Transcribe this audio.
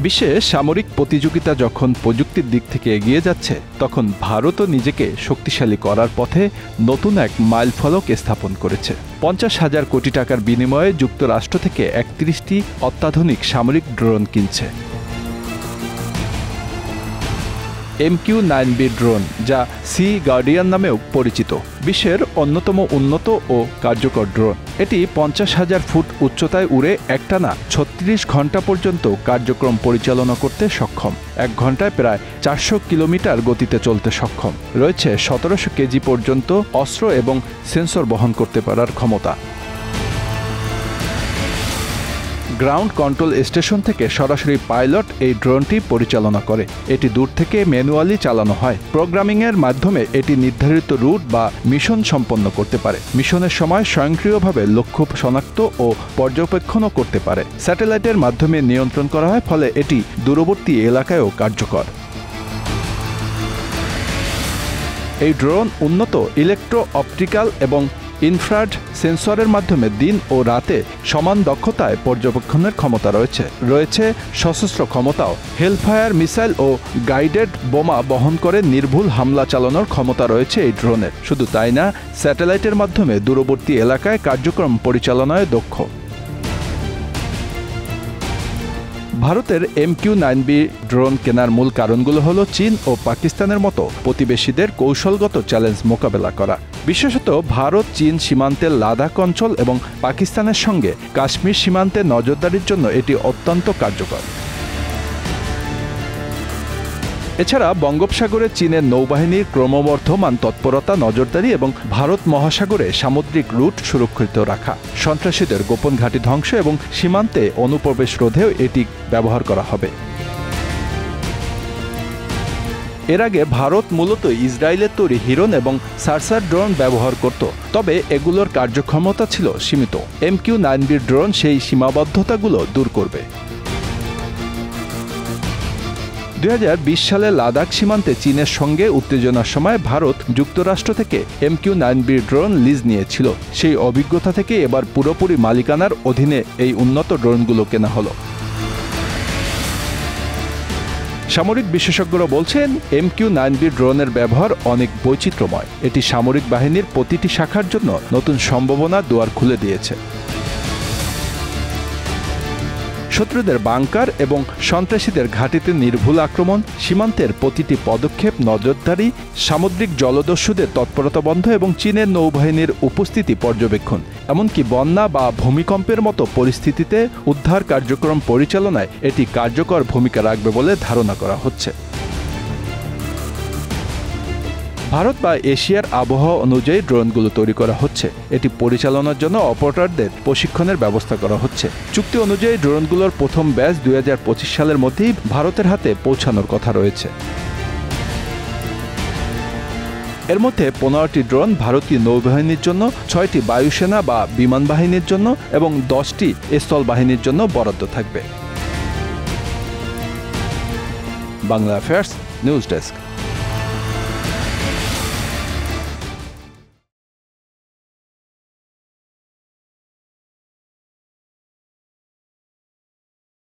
বিশ্বে সামরিক প্রতিযোগিতা যখন প্রযুক্তির দিক থেকে এগিয়ে যাচ্ছে, তখন ভারতও নিজেকে শক্তিশালী করার পথে নতুন এক মাইলফলক স্থাপন করেছে। 50,000 কোটি টাকার বিনিময়ে যুক্তরাষ্ট্র থেকে 31টি অত্যাধুনিক সামরিক ড্রোন কিনছে। MQ-9B ড্রোন, যা সি গার্ডিয়ান নামেও পরিচিত, বিশ্বের অন্যতম উন্নত ও কার্যকর ড্রোন। এটি 50,000 ফুট উচ্চতায় উড়ে একটানা 36 ঘন্টা পর্যন্ত কার্যক্রম পরিচালনা করতে সক্ষম। 1 ঘন্টায় প্রায় 400 কিলোমিটার গতিতে চলতে সক্ষম। রয়েছে 1700 কেজি পর্যন্ত অস্ত্র এবং সেন্সর বহন করতে পারার ক্ষমতা। গ্রাউন্ড কন্ট্রোল স্টেশন থেকে সরাসরি পাইলট এই ড্রোনটি পরিচালনা করে। এটি দূর থেকে ম্যানুয়ালি চালানো হয়। প্রোগ্রামিংয়ের মাধ্যমে এটি নির্ধারিত রুট বা মিশন সম্পন্ন করতে পারে। মিশনের সময় স্বয়ংক্রিয়ভাবে লক্ষ্য শনাক্ত ও পর্যবেক্ষণও করতে পারে। স্যাটেলাইটের মাধ্যমে নিয়ন্ত্রণ করা হয়, ফলে এটি দূরবর্তী এলাকায়ও কার্যকর। এই ড্রোন উন্নত ইলেকট্রো অপটিক্যাল এবং ইনফ্রারেড সেন্সরের মাধ্যমে দিন ও রাতে সমান দক্ষতায় পর্যবেক্ষণের ক্ষমতা রয়েছে সশস্ত্র ক্ষমতাও। হেলফায়ার মিসাইল ও গাইডেড বোমা বহন করে নির্ভুল হামলা চালানোর ক্ষমতা রয়েছে এই ড্রোনের। শুধু তাই না, স্যাটেলাইটের মাধ্যমে দূরবর্তী এলাকায় কার্যক্রম পরিচালনায় দক্ষ। ভারতের MQ-9B ড্রোন কেনার মূল কারণগুলো হলো চীন ও পাকিস্তানের মতো প্রতিবেশীদের কৌশলগত চ্যালেঞ্জ মোকাবেলা করা। বিশেষত ভারত চীন সীমান্তের লাদাখ অঞ্চল এবং পাকিস্তানের সঙ্গে কাশ্মীর সীমান্তে নজরদারির জন্য এটি অত্যন্ত কার্যকর। এছাড়া বঙ্গোপসাগরে চীনের নৌবাহিনীর ক্রমবর্ধমান তৎপরতা, নজরদারি এবং ভারত মহাসাগরে সামুদ্রিক রুট সুরক্ষিত রাখা, সন্ত্রাসীদের গোপন ঘাঁটি ধ্বংস এবং সীমান্তে অনুপ্রবেশ রোধেও এটি ব্যবহার করা হবে। এর আগে ভারত মূলত ইসরায়েলের তৈরি হিরন এবং সারসার ড্রোন ব্যবহার করত, তবে এগুলোর কার্যক্ষমতা ছিল সীমিত। MQ-9B ড্রোন সেই সীমাবদ্ধতাগুলো দূর করবে। 2020 সালে লাদাখ সীমান্তে চীনের সঙ্গে উত্তেজনার সময় ভারত যুক্তরাষ্ট্র থেকে MQ-9B ড্রোন লিজ নিয়েছিল। সেই অভিজ্ঞতা থেকে এবার পুরোপুরি মালিকানার অধীনে এই উন্নত ড্রোনগুলো কেনা হলো। সামরিক বিশেষজ্ঞরা বলছেন, MQ-9B ড্রোনের ব্যবহার অনেক বৈচিত্র্যময়। এটি সামরিক বাহিনীর প্রতিটি শাখার জন্য নতুন সম্ভাবনা দুয়ার খুলে দিয়েছে। শত্রুদের বাংকার এবং সন্ত্রাসীদের ঘাঁটিতে নির্ভুল আক্রমণ, সীমান্তের প্রতিটি পদক্ষেপ নজরদারি, সামুদ্রিক জলদস্যুদের তৎপরতা বন্ধ এবং চীনের নৌবাহিনীর উপস্থিতি পর্যবেক্ষণ, এমনকি বন্যা বা ভূমিকম্পের মতো পরিস্থিতিতে উদ্ধার কার্যক্রম পরিচালনায় এটি কার্যকর ভূমিকা রাখবে বলে ধারণা করা হচ্ছে। ভারত বা এশিয়ার আবহাওয়া অনুযায়ী ড্রোনগুলো তৈরি করা হচ্ছে। এটি পরিচালনার জন্য অপারেটরদের প্রশিক্ষণের ব্যবস্থা করা হচ্ছে। চুক্তি অনুযায়ী ড্রোনগুলোর প্রথম ব্যাচ 2025 সালের মধ্যেই ভারতের হাতে পৌঁছানোর কথা রয়েছে। এর মধ্যে 15টি ড্রোন ভারতীয় নৌবাহিনীর জন্য, 6টি বায়ুসেনা বা বিমান বাহিনীর জন্য এবং 10টি স্থল বাহিনীর জন্য বরাদ্দ থাকবে। Bangla affairs news desk.